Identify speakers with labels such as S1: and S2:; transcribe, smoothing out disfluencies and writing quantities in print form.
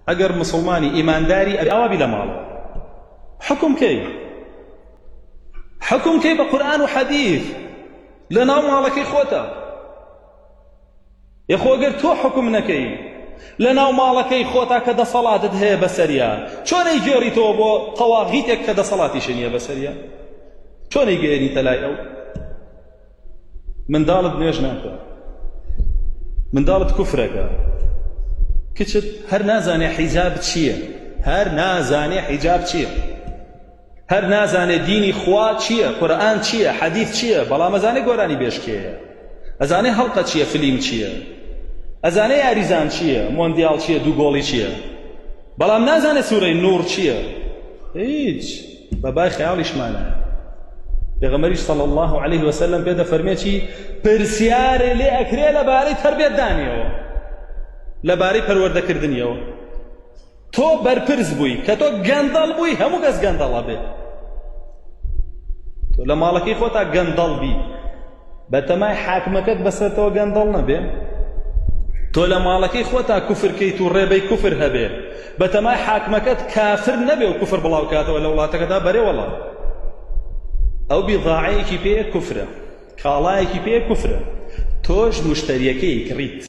S1: ئەگەر مسلمانی ئیمانداری ئەوابی لە ماڵەوە حکم کەی بە قورئان و حەدیث لە ناو ماڵەکەی خۆتە. یەخۆ ئەگەر تۆ حکم نەکەی لە ناو ماڵەکەی خۆتا کە دەسەڵاتت هەیە بەسەریا، چۆنەی گێڕیتەوە بۆ قەواغیتێک کە دەسەڵاتیشی نییە بەسەریا؟ چۆنەی گەێنیتە لای ئەو؟ منداڵت نوێژ ناکە، منداڵت کوفرەکە، کچت هەر نازانێ حیجاب چییە، هەر نازانێ دینی خوا چییە، قورئان چییە، حەدیث چییە، بەڵام ئەزانێ گۆرانی بێشکێیە، ئەزانێ هەڵقە چییە، فلیم چییە، ئەزانێ یاریزان چییە، مۆندیاڵ چییە، دووگۆڵی چییە، بەڵام نازانێ سوورەی نوور چییە. هیچ بەبای خەیاڵیشمانە. پێغەمبەریش صلی الله علیه وسلم پێ دەفەرمێ چی؟ پرسیارێ لێ ئەکرێ لەبارەی تەربیەت دانیەوە، لەبارەی پەروەردەکردنیەوە. تۆ بەرپرس بووی، کە تۆ گەندەڵ بووی هەموو کەس گەندەڵە بێ. تۆ لە ماڵەکەی خۆتا گەندەڵ بی، بەتەمای حاکمەکەت بەسەرتەوە گەندەڵ نەبێ. تۆ لە ماڵەکەی خۆتا کوفرکەیت و ڕێبەی کوفر هەبێ، بەتەمای حاکمەکەت کافر نەبێ و کوفر بڵاو کاتەوە لە وڵاتەکەدا بەرێ وەڵا. ئەو بیضاعەیەکی پێ کوفرە، کاڵایەکی پێ کوفرە، تۆش موشتەریەکەی کڕیت.